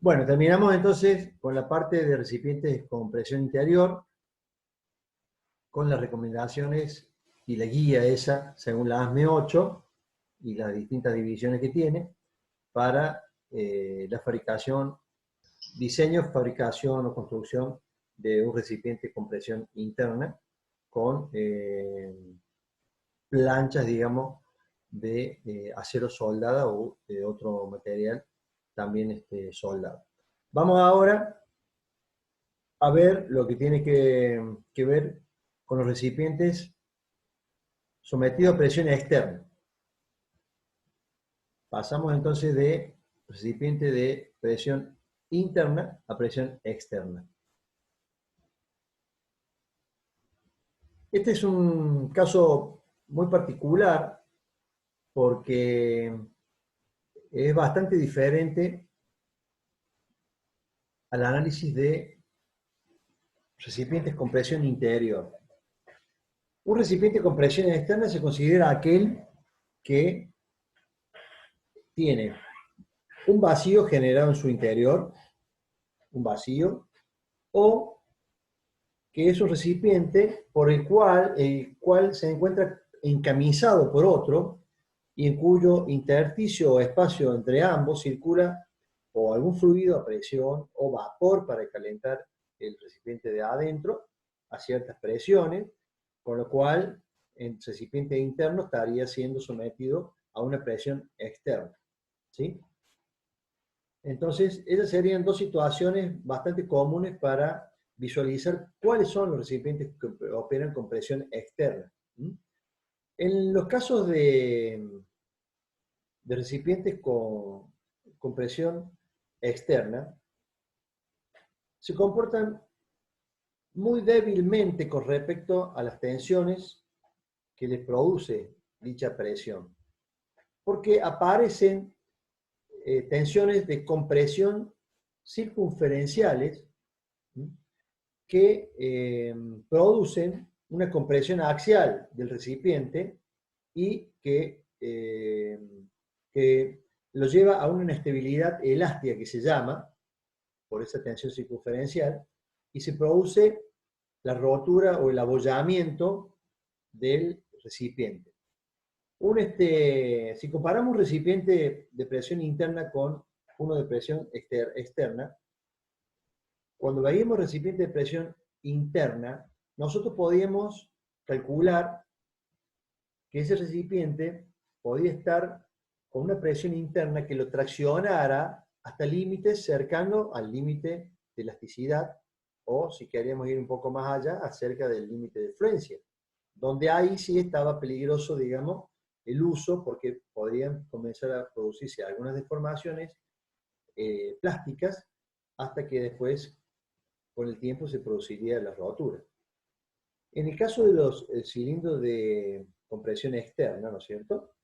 Bueno, terminamos entonces con la parte de recipientes con presión interior, con las recomendaciones y la guía esa, según la ASME 8 y las distintas divisiones que tiene, para la fabricación, diseño, fabricación o construcción de un recipiente con presión interna, con planchas, digamos, de acero soldada o de otro material también soldado. Vamos ahora a ver lo que tiene que ver con los recipientes sometidos a presión externa. Pasamos entonces de recipiente de presión interna a presión externa. Este es un caso muy particular porque es bastante diferente al análisis de recipientes con presión interior. Un recipiente con presión externa se considera aquel que tiene un vacío generado en su interior, un vacío, o que es un recipiente por el cual se encuentra encamisado por otro y en cuyo intersticio o espacio entre ambos circula o algún fluido a presión o vapor para calentar el recipiente de adentro a ciertas presiones, con lo cual el recipiente interno estaría siendo sometido a una presión externa, ¿sí? Entonces, esas serían dos situaciones bastante comunes para visualizar cuáles son los recipientes que operan con presión externa. En los casos de recipientes con presión externa, se comportan muy débilmente con respecto a las tensiones que les produce dicha presión, porque aparecen tensiones de compresión circunferenciales que producen una compresión axial del recipiente y que lo lleva a una inestabilidad elástica que se llama, por esa tensión circunferencial, y se produce la rotura o el abollamiento del recipiente. Si comparamos un recipiente de presión interna con uno de presión externa, cuando veíamos recipiente de presión interna, nosotros podíamos calcular que ese recipiente podía estar con una presión interna que lo traccionara hasta límites cercanos al límite de elasticidad, o si queríamos ir un poco más allá, acerca del límite de fluencia, donde ahí sí estaba peligroso, digamos, el uso, porque podrían comenzar a producirse algunas deformaciones plásticas, hasta que después, con el tiempo, se produciría la rotura. En el caso de los cilindros de compresión externa, ¿no es cierto?,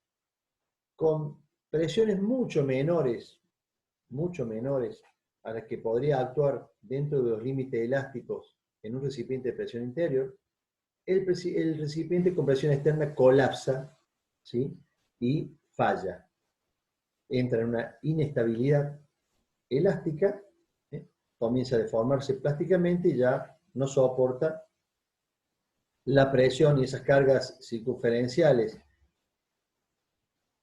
con presiones mucho menores a las que podría actuar dentro de los límites elásticos en un recipiente de presión interior, el recipiente con presión externa colapsa, ¿sí?, y falla. Entra en una inestabilidad elástica, comienza a deformarse plásticamente y ya no soporta la presión y esas cargas circunferenciales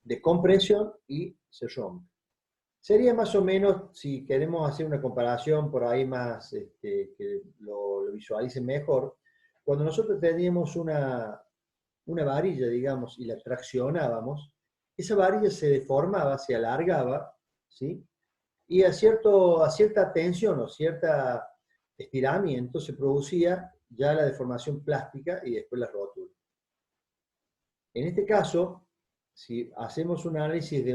de compresión y se rompe. Sería más o menos, si queremos hacer una comparación por ahí más, que lo visualicen mejor, cuando nosotros teníamos una varilla, digamos, y la traccionábamos, esa varilla se deformaba, se alargaba, ¿sí?, y a cierta tensión o cierto estiramiento se producía ya la deformación plástica y después la rotura. En este caso, si hacemos un análisis de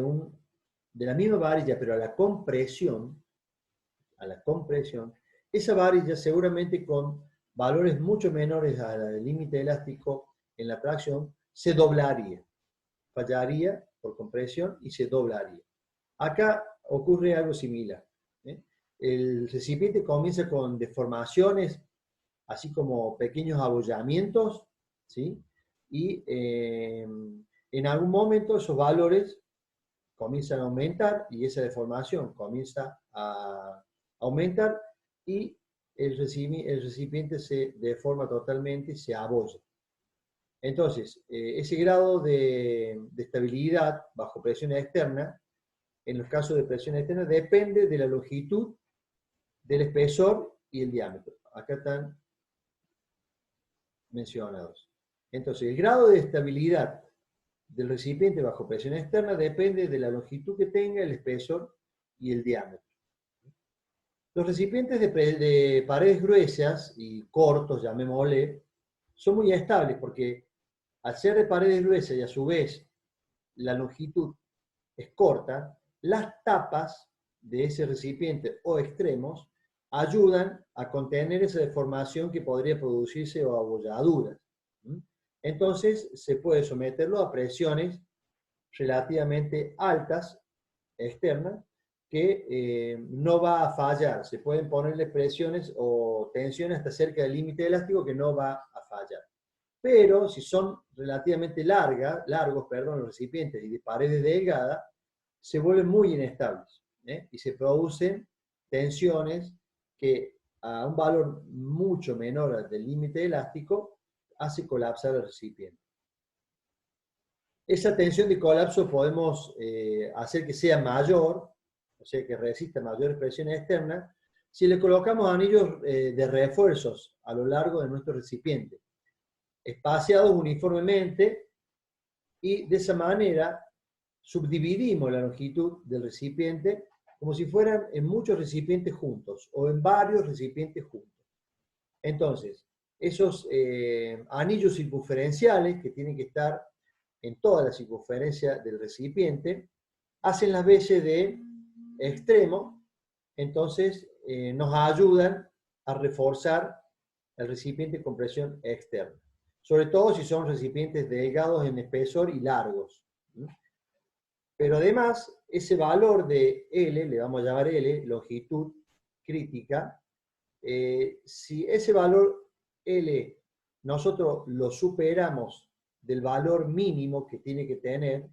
la misma varilla, pero a la compresión, esa varilla seguramente con valores mucho menores al límite elástico en la tracción, se doblaría, fallaría por compresión y se doblaría. Acá ocurre algo similar. El recipiente comienza con deformaciones, así como pequeños abollamientos, ¿sí?, y en algún momento esos valores comienzan a aumentar y esa deformación comienza a aumentar y el recipiente se deforma totalmente y se abolla. Entonces, ese grado de estabilidad bajo presión externa, en los casos de presión externa, depende de la longitud, del espesor y el diámetro. Acá están mencionados. Entonces, el grado de estabilidad del recipiente bajo presión externa depende de la longitud que tenga, el espesor y el diámetro. Los recipientes de paredes gruesas y cortos, llamémosle, son muy estables porque al ser de paredes gruesas y a su vez la longitud es corta, las tapas de ese recipiente o extremos ayudan a contener esa deformación que podría producirse o abolladuras. Entonces se puede someterlo a presiones relativamente altas, externas, que no va a fallar. Se pueden ponerle presiones o tensiones hasta cerca del límite elástico que no va a fallar. Pero si son relativamente largos, los recipientes y de paredes delgadas, se vuelven muy inestables y se producen tensiones que a un valor mucho menor del límite elástico hace colapsar el recipiente. Esa tensión de colapso podemos hacer que sea mayor, o sea, que resista mayores presiones externas, si le colocamos anillos de refuerzos a lo largo de nuestro recipiente, espaciados uniformemente, y de esa manera subdividimos la longitud del recipiente como si fueran en muchos recipientes juntos o en varios recipientes juntos. Entonces, esos anillos circunferenciales que tienen que estar en toda la circunferencia del recipiente hacen las veces de extremo, entonces nos ayudan a reforzar el recipiente con presión externa, sobre todo si son recipientes delgados en espesor y largos. Pero además, ese valor de L, le vamos a llamar L, longitud crítica, si ese valor L nosotros lo superamos del valor mínimo que tiene que tener,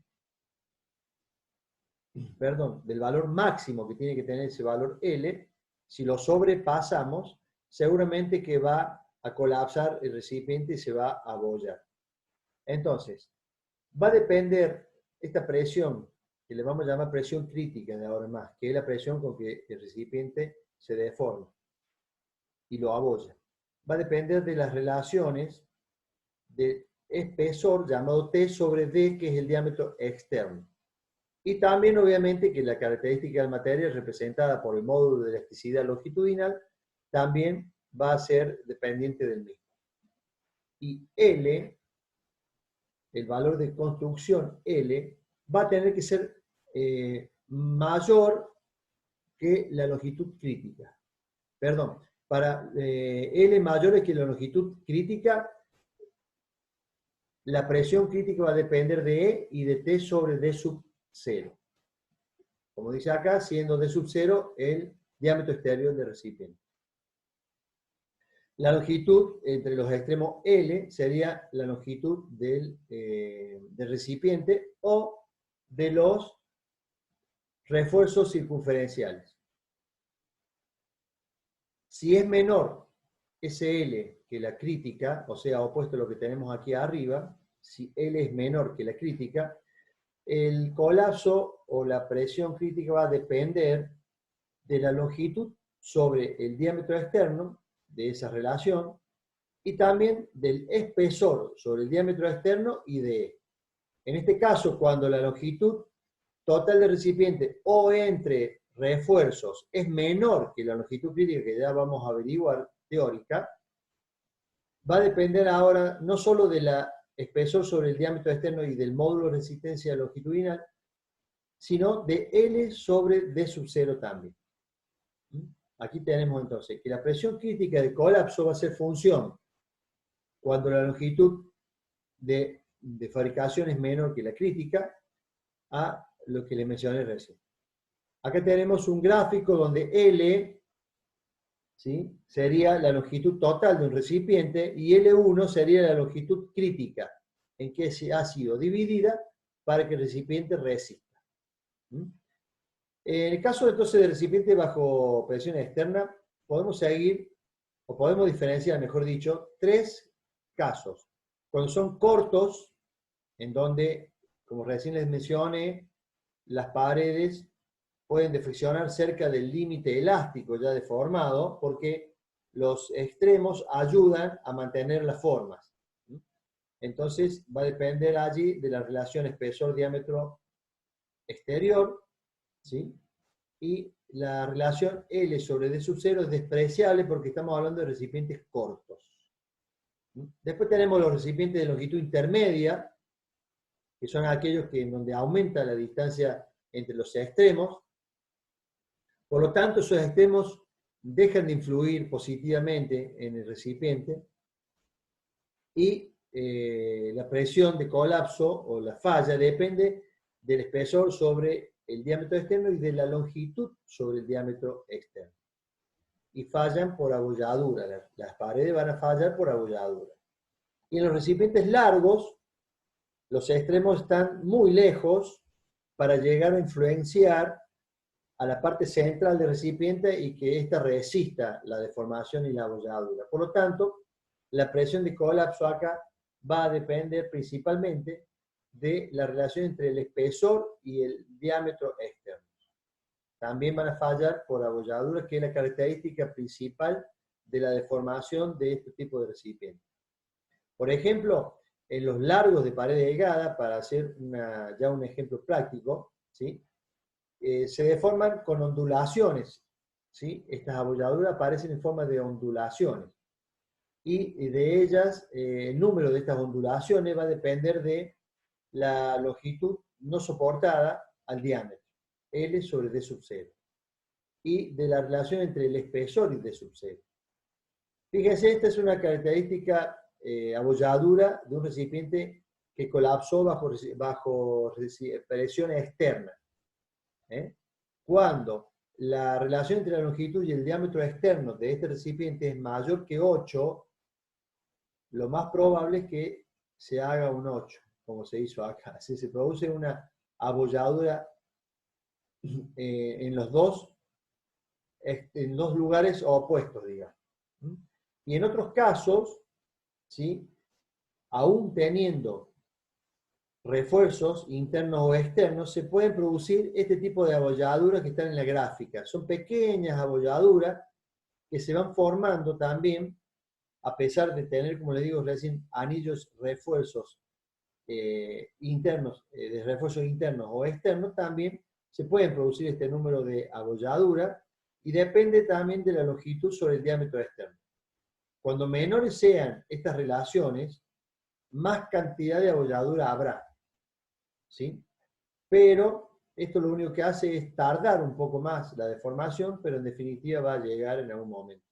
del valor máximo que tiene que tener ese valor L, si lo sobrepasamos, seguramente que va a colapsar el recipiente y se va a abollar. Entonces, va a depender esta presión, que le vamos a llamar presión crítica de ahora en más, que es la presión con que el recipiente se deforma y lo abolla. Va a depender de las relaciones de espesor llamado T sobre D, que es el diámetro externo. Y también, obviamente, que la característica del material representada por el módulo de elasticidad longitudinal también va a ser dependiente del mismo. Y L, el valor de construcción L, va a tener que ser mayor que la longitud crítica. Perdón, para L mayor que la longitud crítica, la presión crítica va a depender de E y de T sobre D sub 0. Como dice acá, siendo D sub 0 el diámetro exterior del recipiente. La longitud entre los extremos L sería la longitud del recipiente o de los refuerzos circunferenciales. Si es menor SL que la crítica, o sea, opuesto a lo que tenemos aquí arriba, si L es menor que la crítica, el colapso o la presión crítica va a depender de la longitud sobre el diámetro externo de esa relación y también del espesor sobre el diámetro externo y de E. En este caso, cuando la longitud total del recipiente o entre refuerzos es menor que la longitud crítica que ya vamos a averiguar teórica, va a depender ahora no solo de la espesor sobre el diámetro externo y del módulo de resistencia longitudinal, sino de L sobre D sub 0 también. Aquí tenemos entonces que la presión crítica de colapso va a ser función cuando la longitud de fabricación es menor que la crítica a lo que les mencioné recién. Acá tenemos un gráfico donde L, ¿sí?, sería la longitud total de un recipiente y L1 sería la longitud crítica en que se ha sido dividida para que el recipiente resista. ¿Mm? En el caso entonces de recipiente bajo presión externa, podemos seguir, o podemos diferenciar, mejor dicho, tres casos. Cuando son cortos, en donde, como recién les mencioné, las paredes pueden deflexionar cerca del límite elástico ya deformado, porque los extremos ayudan a mantener las formas. Entonces va a depender allí de la relación espesor-diámetro exterior, ¿sí? Y la relación L sobre D sub 0 es despreciable porque estamos hablando de recipientes cortos. Después tenemos los recipientes de longitud intermedia, que son aquellos en donde aumenta la distancia entre los extremos. Por lo tanto, esos extremos dejan de influir positivamente en el recipiente y la presión de colapso o la falla depende del espesor sobre el diámetro externo y de la longitud sobre el diámetro externo. Y fallan por abolladura, las paredes van a fallar por abolladura. Y en los recipientes largos, los extremos están muy lejos para llegar a influenciar a la parte central del recipiente y que ésta resista la deformación y la abolladura. Por lo tanto, la presión de colapso acá va a depender principalmente de la relación entre el espesor y el diámetro externo. También van a fallar por abolladura, que es la característica principal de la deformación de este tipo de recipiente. Por ejemplo, en los largos de pared delgada, para hacer ya un ejemplo práctico, ¿sí? Se deforman con ondulaciones, ¿sí? Estas abolladuras aparecen en forma de ondulaciones. Y de ellas, el número de estas ondulaciones va a depender de la longitud no soportada al diámetro, L sobre D sub 0, y de la relación entre el espesor y D sub 0. Fíjense, esta es una característica abolladura de un recipiente que colapsó bajo presión externa. Cuando la relación entre la longitud y el diámetro externo de este recipiente es mayor que 8, lo más probable es que se haga un 8, como se hizo acá. Si se produce una abolladura en los dos lugares opuestos, digamos. Y en otros casos, ¿sí? Aún teniendo refuerzos internos o externos, se pueden producir este tipo de abolladuras que están en la gráfica. Son pequeñas abolladuras que se van formando también, a pesar de tener, como les digo recién, anillos refuerzos internos, de refuerzos internos o externos, también se pueden producir este número de abolladuras y depende también de la longitud sobre el diámetro externo. Cuando menores sean estas relaciones, más cantidad de abolladura habrá, ¿sí? Pero esto lo único que hace es tardar un poco más la deformación, pero en definitiva va a llegar en algún momento.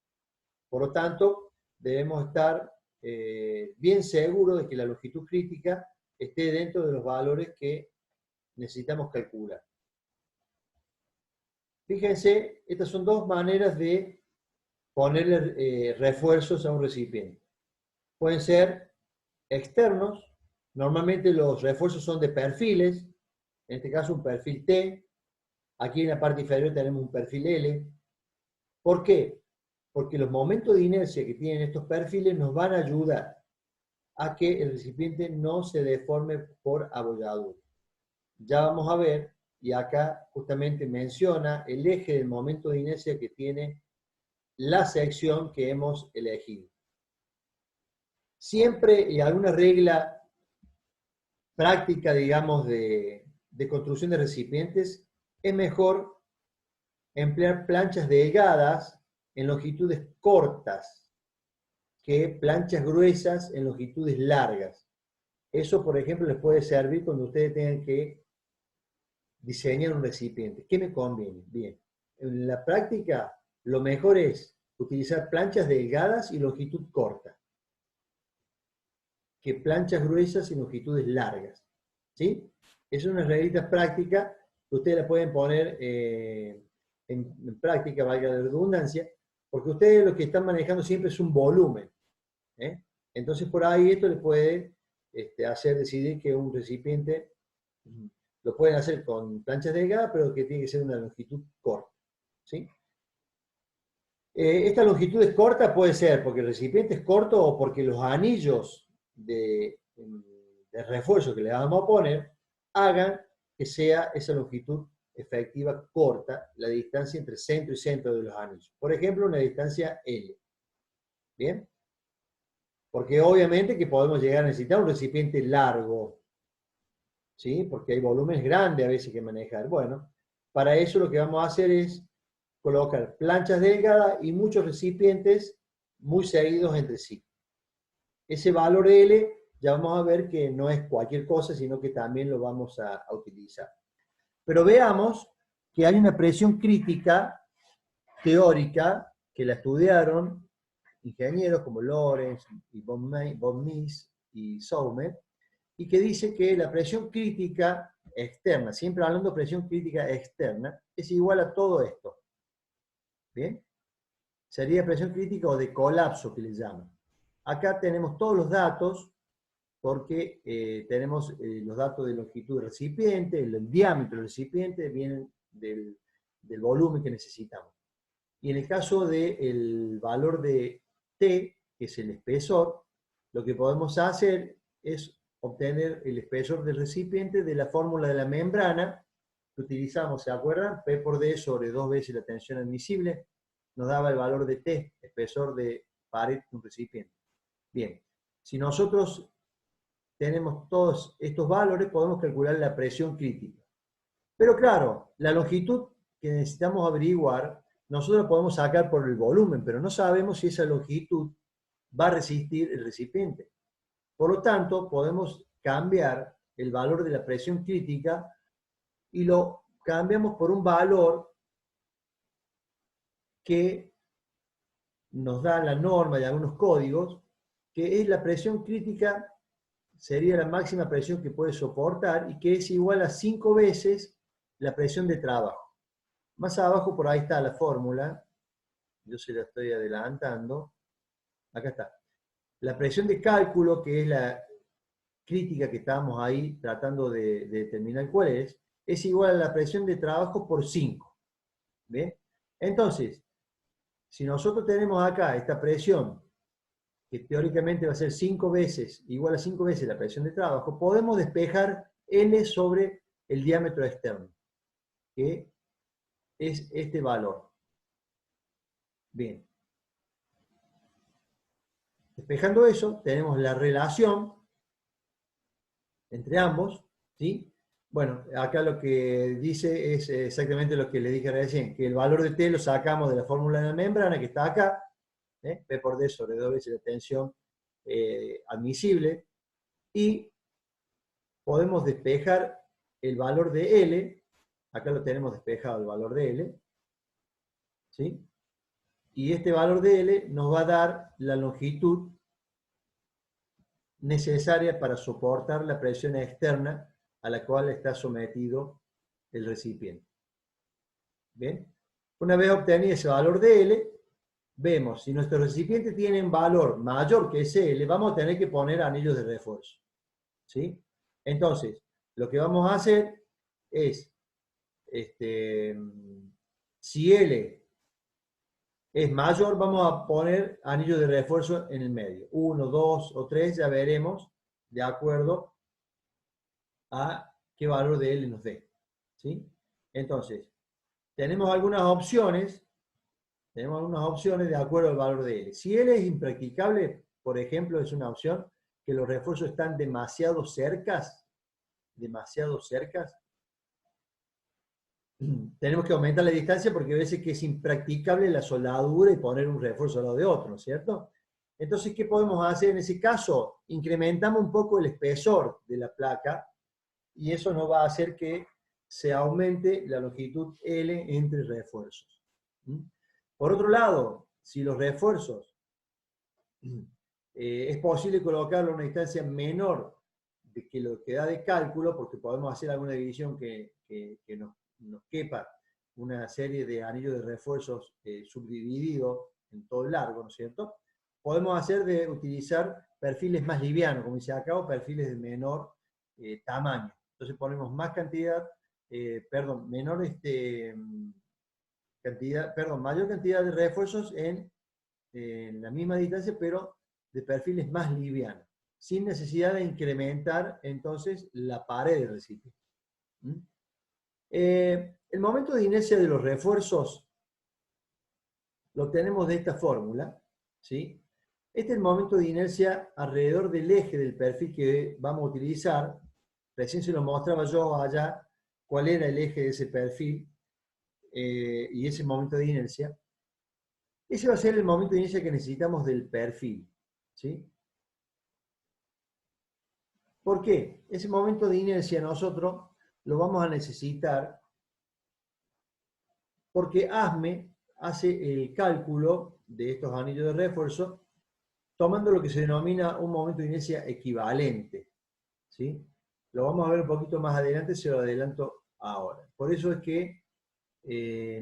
Por lo tanto, debemos estar bien seguros de que la longitud crítica esté dentro de los valores que necesitamos calcular. Fíjense, estas son dos maneras de ponerle refuerzos a un recipiente. Pueden ser externos, normalmente los refuerzos son de perfiles, en este caso un perfil T, aquí en la parte inferior tenemos un perfil L. ¿Por qué? Porque los momentos de inercia que tienen estos perfiles nos van a ayudar a que el recipiente no se deforme por abolladura. Ya vamos a ver, y acá justamente menciona el eje del momento de inercia que tiene la sección que hemos elegido. Siempre, y alguna regla práctica, digamos, de construcción de recipientes, es mejor emplear planchas delgadas en longitudes cortas que planchas gruesas en longitudes largas. Eso, por ejemplo, les puede servir cuando ustedes tengan que diseñar un recipiente. ¿Qué me conviene? Bien, en la práctica lo mejor es utilizar planchas delgadas y longitud corta que planchas gruesas y longitudes largas. ¿Sí? Es una reglita práctica que ustedes la pueden poner en práctica, valga la redundancia, porque ustedes lo que están manejando siempre es un volumen. Entonces por ahí esto les puede hacer decidir que un recipiente Lo pueden hacer con planchas delgadas, pero que tiene que ser una longitud corta, ¿sí? Esta longitud es corta, puede ser porque el recipiente es corto o porque los anillos de refuerzo que le vamos a poner hagan que sea esa longitud efectiva corta, la distancia entre centro y centro de los anillos. Por ejemplo, una distancia L. ¿Bien? Porque obviamente que podemos llegar a necesitar un recipiente largo, ¿sí? Porque hay volúmenes grandes a veces que manejar. Bueno, para eso lo que vamos a hacer es colocar planchas delgadas y muchos recipientes muy seguidos entre sí. Ese valor L ya vamos a ver que no es cualquier cosa, sino que también lo vamos a utilizar. Pero veamos que hay una presión crítica teórica que la estudiaron ingenieros como Lorentz y von Mises y Saumer, y que dice que la presión crítica externa, siempre hablando de presión crítica externa, es igual a todo esto. ¿Bien? Sería presión crítica o de colapso que le llaman. Acá tenemos todos los datos, porque tenemos los datos de longitud del recipiente, el diámetro del recipiente, vienen del volumen que necesitamos. Y en el caso del valor de T, que es el espesor, lo que podemos hacer es obtener el espesor del recipiente de la fórmula de la membrana que utilizamos, ¿se acuerdan? P por D sobre 2 veces la tensión admisible nos daba el valor de T, espesor de pared de un recipiente. Bien, si nosotros tenemos todos estos valores, podemos calcular la presión crítica. Pero claro, la longitud que necesitamos averiguar, nosotros la podemos sacar por el volumen, pero no sabemos si esa longitud va a resistir el recipiente. Por lo tanto, podemos cambiar el valor de la presión crítica y lo cambiamos por un valor que nos da la norma y algunos códigos, que es la presión crítica, sería la máxima presión que puede soportar y que es igual a 5 veces la presión de trabajo. Más abajo por ahí está la fórmula, yo se la estoy adelantando, acá está. La presión de cálculo, que es la crítica que estamos ahí tratando de determinar cuál es igual a la presión de trabajo por 5. ¿Bien? Entonces, si nosotros tenemos acá esta presión, que teóricamente va a ser 5 veces, igual a 5 veces la presión de trabajo, podemos despejar L sobre el diámetro externo, que es este valor. Bien. Despejando eso, tenemos la relación entre ambos, ¿sí? Bueno, acá lo que dice es exactamente lo que le dije recién, que el valor de T lo sacamos de la fórmula de la membrana, que está acá, P por D sobre 2 veces la tensión admisible, y podemos despejar el valor de L, acá lo tenemos despejado el valor de L, ¿sí? Y este valor de L nos va a dar la longitud necesaria para soportar la presión externa a la cual está sometido el recipiente. ¿Bien? Una vez obtenido ese valor de L, vemos si nuestro recipiente tiene un valor mayor que ese L, vamos a tener que poner anillos de refuerzo. ¿Sí? Entonces, lo que vamos a hacer es, si L es mayor, vamos a poner anillos de refuerzo en el medio. 1, 2 o 3, ya veremos, de acuerdo a qué valor de L nos dé. ¿Sí? Entonces, tenemos algunas opciones de acuerdo al valor de L. Si L es impracticable, por ejemplo, es una opción que los refuerzos están demasiado cercas, tenemos que aumentar la distancia porque a veces que es impracticable la soldadura y poner un refuerzo al lado de otro, ¿no es cierto? Entonces, ¿qué podemos hacer en ese caso? Incrementamos un poco el espesor de la placa y eso nos va a hacer que se aumente la longitud L entre refuerzos. Por otro lado, si los refuerzos es posible colocarlo a una distancia menor de que lo que da de cálculo, porque podemos hacer alguna división que nos quepa una serie de anillos de refuerzos subdivididos en todo el largo, ¿no es cierto? Podemos hacer de utilizar perfiles más livianos, como dice acá, o perfiles de menor tamaño. Entonces ponemos más cantidad, mayor cantidad de refuerzos en la misma distancia, pero de perfiles más livianos, sin necesidad de incrementar entonces la pared del recipiente. El momento de inercia de los refuerzos lo obtenemos de esta fórmula, ¿sí? Este es el momento de inercia alrededor del eje del perfil que vamos a utilizar. Recién se lo mostraba yo allá cuál era el eje de ese perfil y ese momento de inercia. Ese va a ser el momento de inercia que necesitamos del perfil, ¿sí? ¿Por qué? Ese momento de inercia nosotros lo vamos a necesitar porque ASME hace el cálculo de estos anillos de refuerzo tomando lo que se denomina un momento de inercia equivalente, ¿sí? Lo vamos a ver un poquito más adelante, se lo adelanto ahora. Por eso es que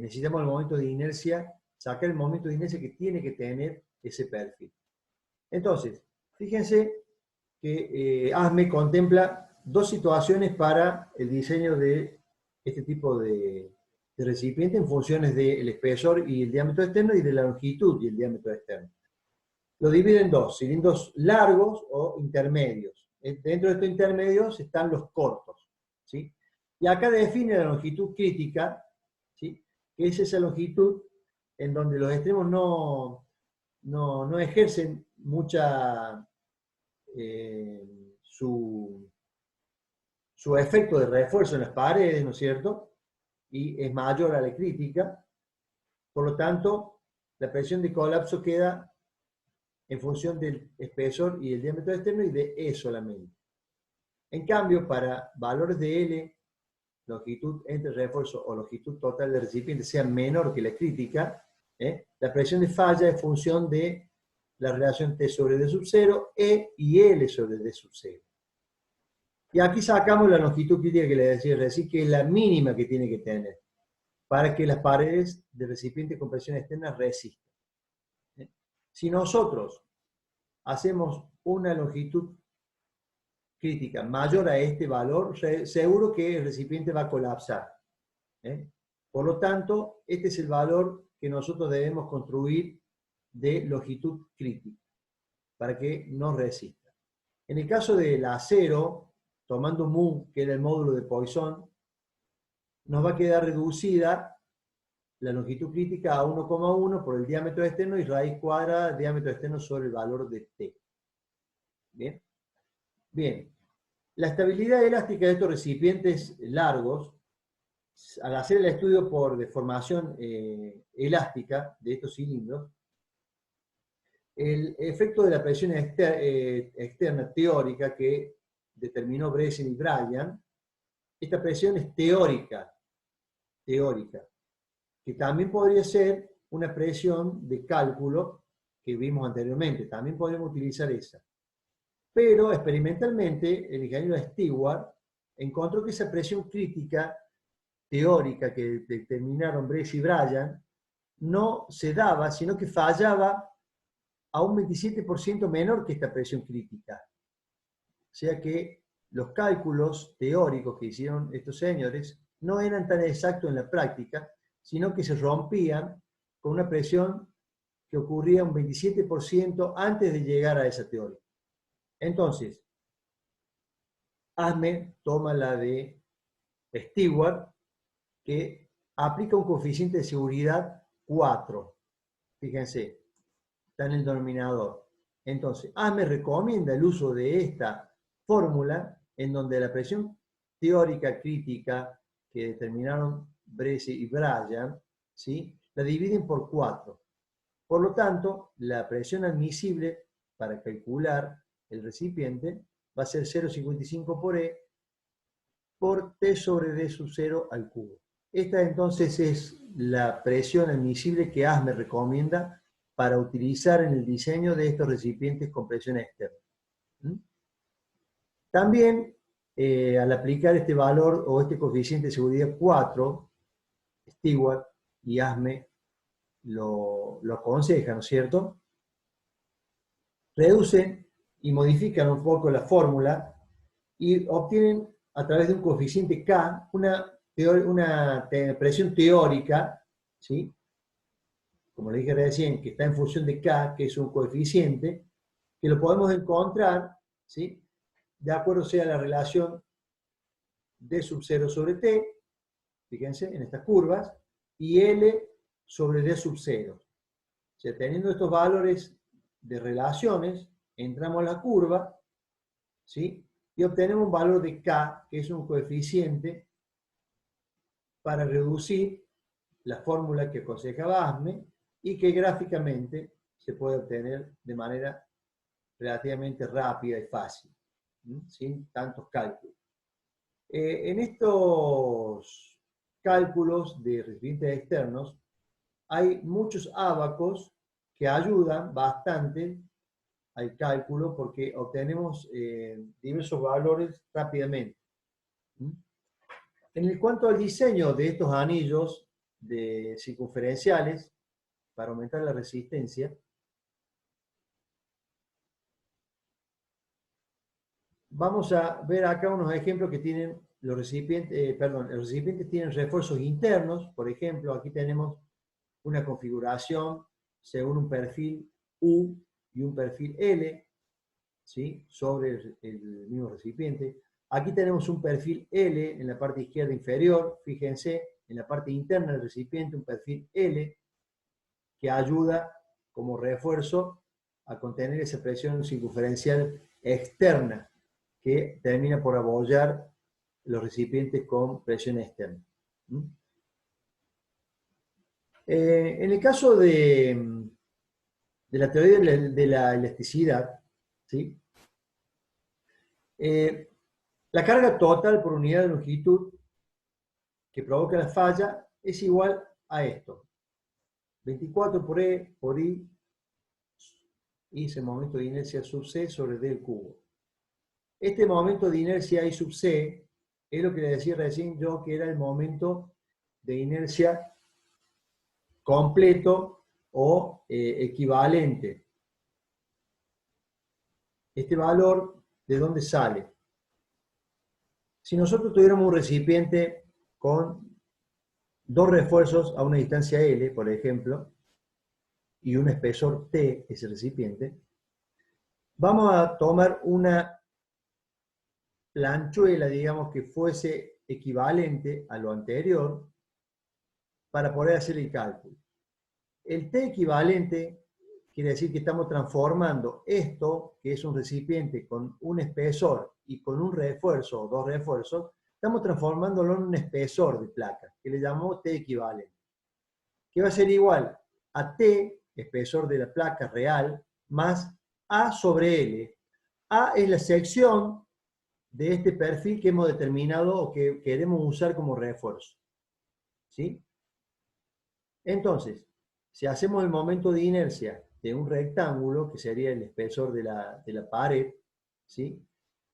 necesitamos el momento de inercia, sacar el momento de inercia que tiene que tener ese perfil. Entonces, fíjense que ASME contempla dos situaciones para el diseño de este tipo de recipiente en funciones del espesor y el diámetro externo y de la longitud y el diámetro externo. Lo divide en dos, cilindros largos o intermedios. Dentro de estos intermedios están los cortos, ¿sí? Y acá define la longitud crítica, ¿sí? Que es esa longitud en donde los extremos no ejercen mucha su efecto de refuerzo en las paredes, ¿no es cierto? Y es mayor a la crítica. Por lo tanto, la presión de colapso queda en función del espesor y el diámetro externo y de E solamente. En cambio, para valores de L, longitud entre refuerzo o longitud total del recipiente sea menor que la crítica, la presión de falla es función de la relación T sobre D sub 0, E y L sobre D sub 0. Y aquí sacamos la longitud crítica que le decía recién, que es la mínima que tiene que tener para que las paredes del recipiente con presión externa resistan. Si nosotros hacemos una longitud crítica mayor a este valor, seguro que el recipiente va a colapsar. Por lo tanto, este es el valor que nosotros debemos construir de longitud crítica, para que no resista. En el caso del acero, tomando mu, que era el módulo de Poisson, nos va a quedar reducida la longitud crítica a 1,1 por el diámetro externo y raíz cuadrada del diámetro externo sobre el valor de T. ¿Bien? Bien. La estabilidad elástica de estos recipientes largos, al hacer el estudio por deformación elástica de estos cilindros, el efecto de la presión externa teórica que determinó Bresson y Bryan, esta presión es teórica, que también podría ser una presión de cálculo que vimos anteriormente, también podemos utilizar esa. Pero experimentalmente el ingeniero Stewart encontró que esa presión crítica teórica que determinaron Bresson y Bryan no se daba, sino que fallaba a un 27% menor que esta presión crítica. O sea que los cálculos teóricos que hicieron estos señores no eran tan exactos en la práctica, sino que se rompían con una presión que ocurría un 27% antes de llegar a esa teoría. Entonces, ASME toma la de Stewart, que aplica un coeficiente de seguridad 4. Fíjense, está en el denominador. Entonces, ASME recomienda el uso de esta fórmula en donde la presión teórica crítica que determinaron Bresson y Bryan, ¿sí?, la dividen por 4. Por lo tanto, la presión admisible para calcular el recipiente va a ser 0,55 por E por T sobre D sub 0 al cubo. Esta entonces es la presión admisible que ASME recomienda para utilizar en el diseño de estos recipientes con presión externa. También, al aplicar este valor o este coeficiente de seguridad 4, Stewart y ASME lo aconsejan, ¿no es cierto? Reducen y modifican un poco la fórmula y obtienen a través de un coeficiente K, una presión teórica, ¿sí? Como le dije recién, que está en función de K, que es un coeficiente, que lo podemos encontrar, ¿sí? De acuerdo sea la relación D sub 0 sobre T, fíjense, en estas curvas, y L sobre D sub 0. O sea, teniendo estos valores de relaciones, entramos a la curva, ¿sí? Y obtenemos un valor de K, que es un coeficiente para reducir la fórmula que aconsejaba ASME y que gráficamente se puede obtener de manera relativamente rápida y fácil, sin tantos cálculos. En estos cálculos de recipientes externos hay muchos ábacos que ayudan bastante al cálculo porque obtenemos diversos valores rápidamente. En cuanto al diseño de estos anillos de circunferenciales para aumentar la resistencia, vamos a ver acá unos ejemplos que tienen los recipientes, los recipientes tienen refuerzos internos. Por ejemplo, aquí tenemos una configuración según un perfil U y un perfil L, ¿sí? Sobre el mismo recipiente. Aquí tenemos un perfil L en la parte izquierda inferior, fíjense, en la parte interna del recipiente un perfil L que ayuda como refuerzo a contener esa presión circunferencial externa que termina por abollar los recipientes con presión externa. En el caso de la teoría de la elasticidad, ¿sí? La carga total por unidad de longitud que provoca la falla es igual a esto. 24 por E por I y ese momento de inercia sub C sobre D al cubo. Este momento de inercia I sub C es lo que le decía recién yo que era el momento de inercia completo o equivalente. Este valor, ¿de dónde sale? Si nosotros tuviéramos un recipiente con dos refuerzos a una distancia L, por ejemplo, y un espesor T, ese recipiente, vamos a tomar una planchuela, digamos, que fuese equivalente a lo anterior para poder hacer el cálculo. El T equivalente quiere decir que estamos transformando esto, que es un recipiente con un espesor y con un refuerzo o dos refuerzos, estamos transformándolo en un espesor de placa, que le llamamos T equivalente, que va a ser igual a T, espesor de la placa real, más A sobre L. A es la sección de este perfil que hemos determinado o que queremos usar como refuerzo. ¿Sí? Entonces, si hacemos el momento de inercia de un rectángulo, que sería el espesor de la pared, ¿sí?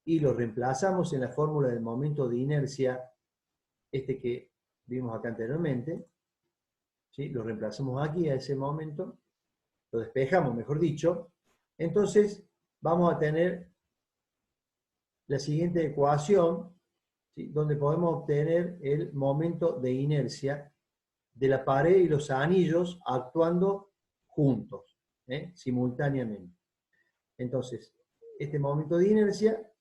Y lo reemplazamos en la fórmula del momento de inercia, este que vimos acá anteriormente, ¿sí? Lo reemplazamos aquí a ese momento, lo despejamos, mejor dicho, entonces vamos a tener la siguiente ecuación, ¿sí? Donde podemos obtener el momento de inercia de la pared y los anillos actuando juntos, simultáneamente. Entonces, este momento de inercia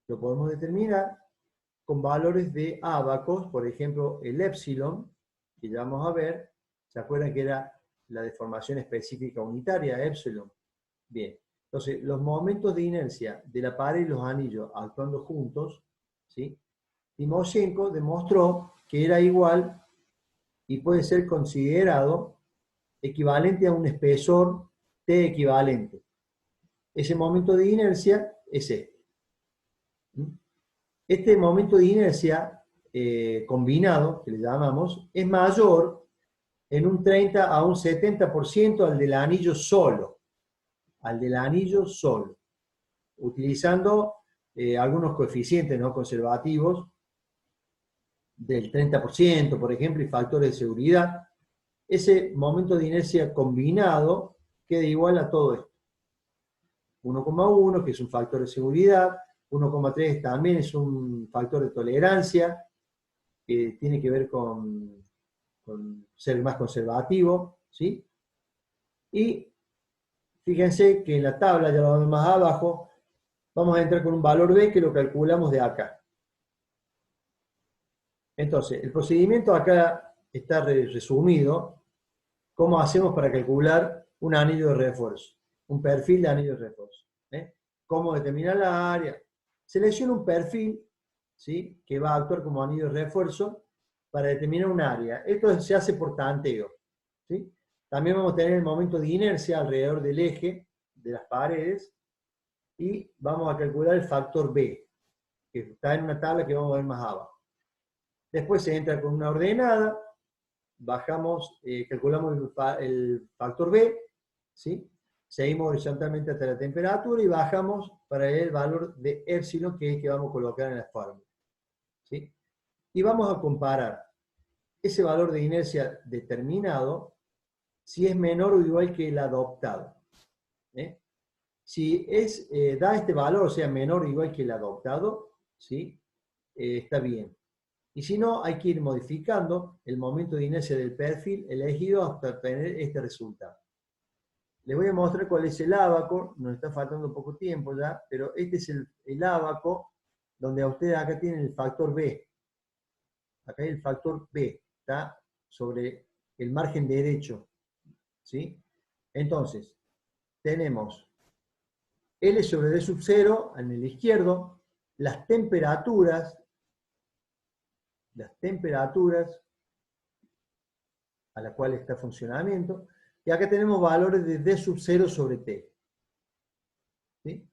lo podemos determinar con valores de ábacos, por ejemplo, el épsilon, que ya vamos a ver, ¿se acuerdan que era la deformación específica unitaria, épsilon? Bien, entonces los momentos de inercia de la pared y los anillos actuando juntos, ¿sí? Timoshenko demostró que era igual y puede ser considerado equivalente a un espesor T equivalente. Ese momento de inercia es este. Este momento de inercia combinado, que le llamamos, es mayor en un 30 a un 70% al del anillo solo. Al del anillo solo. Utilizando algunos coeficientes no conservativos del 30%, por ejemplo, y factores de seguridad. Ese momento de inercia combinado queda igual a todo esto. 1,1, que es un factor de seguridad, 1,3 también es un factor de tolerancia, que tiene que ver con ser más conservativo, ¿sí? Y fíjense que en la tabla, ya lo vemos más abajo, vamos a entrar con un valor B que lo calculamos de acá. Entonces, el procedimiento acá está resumido. ¿Cómo hacemos para calcular un anillo de refuerzo? Un perfil de anillo de refuerzo. ¿Cómo determinar la área? Selecciona un perfil, ¿sí?, que va a actuar como anillo de refuerzo para determinar un área. Esto se hace por tanteo, ¿sí? También vamos a tener el momento de inercia alrededor del eje de las paredes y vamos a calcular el factor B, que está en una tabla que vamos a ver más abajo. Después se entra con una ordenada, bajamos, calculamos el factor B, ¿sí? Seguimos horizontalmente hasta la temperatura y bajamos para el valor de épsilon, que es el que vamos a colocar en la fórmula, ¿sí? Y vamos a comparar ese valor de inercia determinado si es menor o igual que el adoptado. Si da este valor, o sea, menor o igual que el adoptado, ¿sí? Está bien. Y si no, hay que ir modificando el momento de inercia del perfil elegido hasta obtener este resultado. Les voy a mostrar cuál es el ábaco, nos está faltando poco tiempo ya, pero este es el ábaco, donde a ustedes acá tienen el factor B. Acá hay el factor B, está sobre el margen derecho, ¿sí? Entonces, tenemos L sobre D sub 0 en el izquierdo, las temperaturas a la cual está funcionamiento, y acá tenemos valores de D sub 0 sobre T. ¿Sí?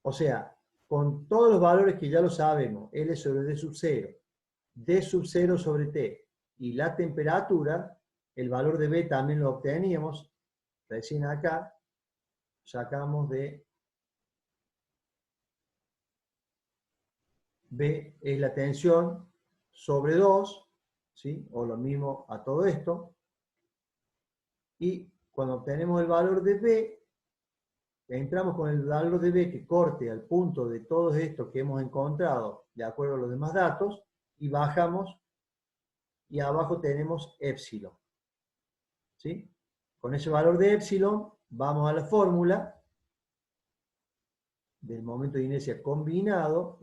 O sea, con todos los valores que ya lo sabemos, L sobre D sub 0, D sub 0 sobre T, y la temperatura, el valor de B también lo obteníamos, recién acá, sacamos de B es la tensión sobre 2, ¿sí? O lo mismo a todo esto, y cuando obtenemos el valor de B, entramos con el valor de B que corte al punto de todos estos que hemos encontrado de acuerdo a los demás datos, y bajamos, y abajo tenemos épsilon. ¿Sí? Con ese valor de épsilon vamos a la fórmula del momento de inercia combinado,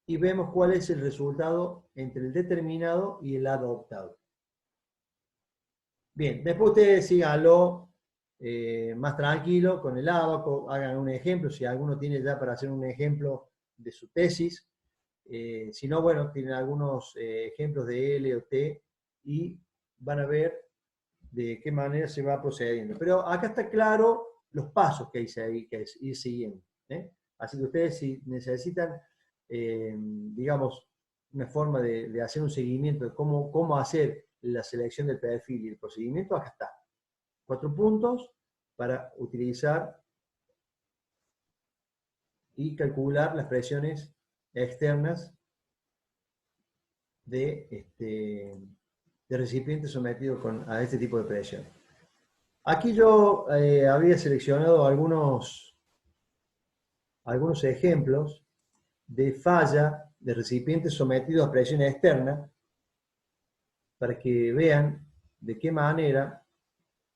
y vemos cuál es el resultado entre el determinado y el adoptado. Bien, después ustedes síganlo más tranquilo con el ábaco, hagan un ejemplo, si alguno tiene ya para hacer un ejemplo de su tesis, si no, bueno, tienen algunos ejemplos de L o T y van a ver de qué manera se va procediendo. Pero acá está claro los pasos que hay que ir siguiendo. Así que ustedes, si necesitan, digamos, una forma de hacer un seguimiento de cómo hacer la selección del perfil y el procedimiento, acá está. 4 puntos para utilizar y calcular las presiones externas de recipientes sometidos a este tipo de presión. Aquí yo había seleccionado algunos ejemplos de falla de recipientes sometidos a presión externa para que vean de qué manera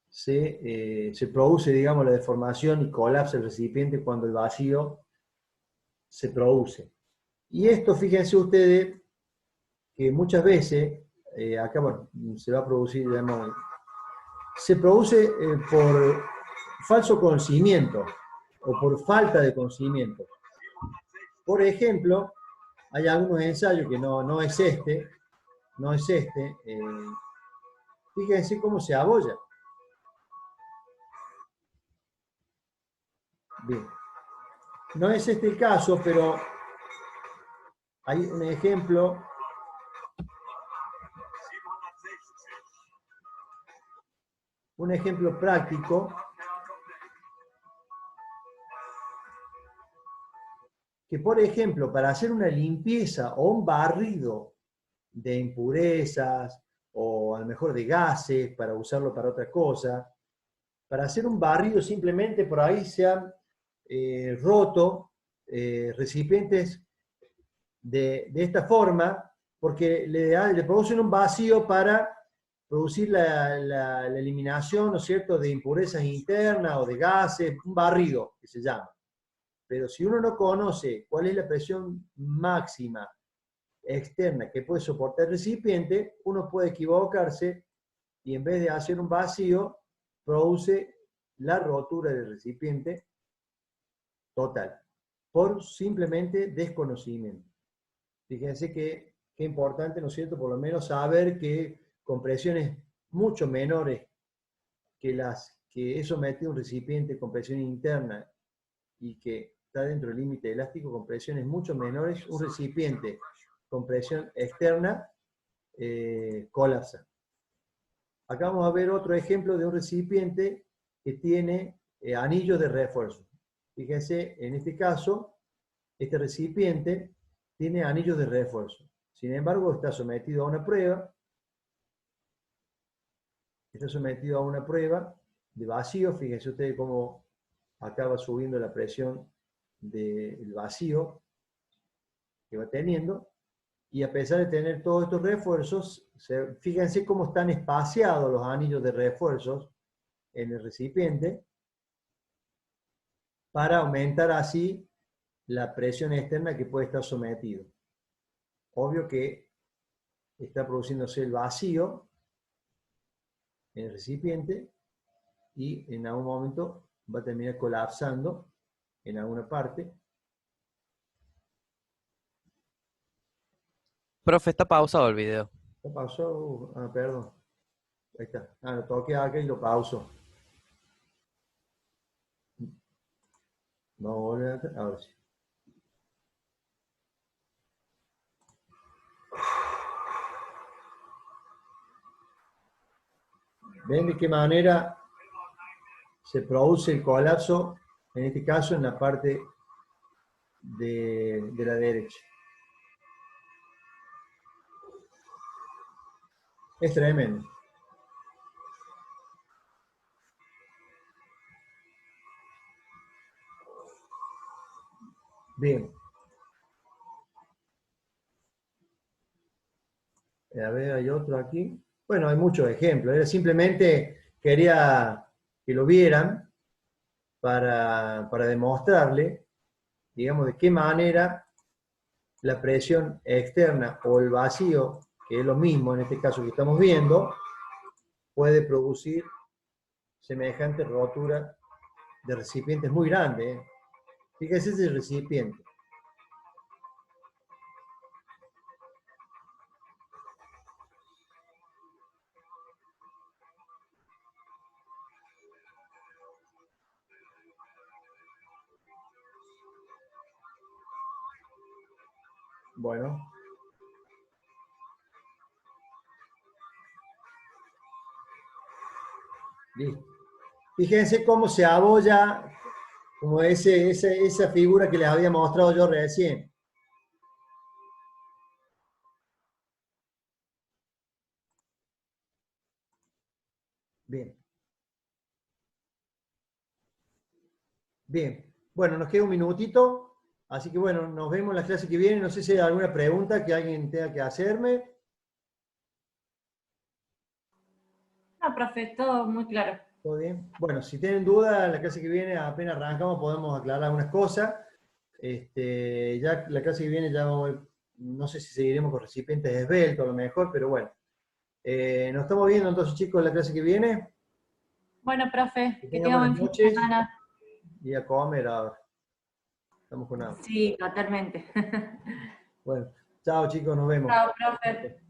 se produce, digamos, la deformación y colapsa el recipiente cuando el vacío se produce. Y esto, fíjense ustedes, que muchas veces, acá bueno, se va a producir, digamos, se produce por falso conocimiento o por falta de conocimiento. Por ejemplo, hay algunos ensayos que no es este, fíjense cómo se abolla. Bien, no es este el caso, pero hay un ejemplo práctico que, por ejemplo, para hacer una limpieza o un barrido de impurezas o a lo mejor de gases para usarlo para otra cosa, para hacer un barrido simplemente por ahí se han roto recipientes de esta forma, porque le producen un vacío para producir la eliminación, ¿no es cierto?, de impurezas internas o de gases, un barrido que se llama. Pero si uno no conoce cuál es la presión máxima externa que puede soportar el recipiente, uno puede equivocarse y en vez de hacer un vacío, produce la rotura del recipiente total, por simplemente desconocimiento. Fíjense que importante, ¿no es cierto?, por lo menos saber que con presiones mucho menores que las que he sometido un recipiente con presión interna y que está dentro del límite elástico, con presiones mucho menores, un recipiente con presión externa colapsa. Acá vamos a ver otro ejemplo de un recipiente que tiene anillos de refuerzo. Fíjense, en este caso, este recipiente tiene anillos de refuerzo. Sin embargo, está sometido a una prueba. Está sometido a una prueba de vacío. Fíjense ustedes cómo acaba subiendo la presión del vacío que va teniendo. Y a pesar de tener todos estos refuerzos, fíjense cómo están espaciados los anillos de refuerzos en el recipiente para aumentar así la presión externa que puede estar sometido. Obvio que está produciéndose el vacío en el recipiente y en algún momento va a terminar colapsando en alguna parte. Profe, está pausado el video. ¿Qué pasó? Ah, perdón. Ahí está. Ah, lo toqué acá y lo pauso. Vamos a volver acá. Ahora sí. ¿Ven de qué manera se produce el colapso? En este caso, en la parte de la derecha. Es tremendo. Bien. A ver, hay otro aquí. Bueno, hay muchos ejemplos. Era simplemente quería que lo vieran para demostrarle, digamos, de qué manera la presión externa o el vacío, que es lo mismo en este caso que estamos viendo, puede producir semejante rotura de recipientes muy grandes. Fíjense ese recipiente. Bueno. Listo. Fíjense cómo se abolla, como esa figura que les había mostrado yo recién. Bien. Bien. Bueno, nos queda un minutito, así que bueno, nos vemos en la clase que viene. No sé si hay alguna pregunta que alguien tenga que hacerme. No, profe, todo muy claro. ¿Todo bien? Bueno, si tienen duda, la clase que viene, apenas arrancamos, podemos aclarar algunas cosas. Ya la clase que viene ya no sé si seguiremos con recipientes esbeltos a lo mejor, pero bueno. Nos estamos viendo entonces, chicos, la clase que viene. Bueno, profe, que tengan tenga buenas buen fin de noches. semana. Y a comer ahora. Estamos con hambre. Sí, totalmente. Bueno, chao chicos, nos vemos. Chao, profe.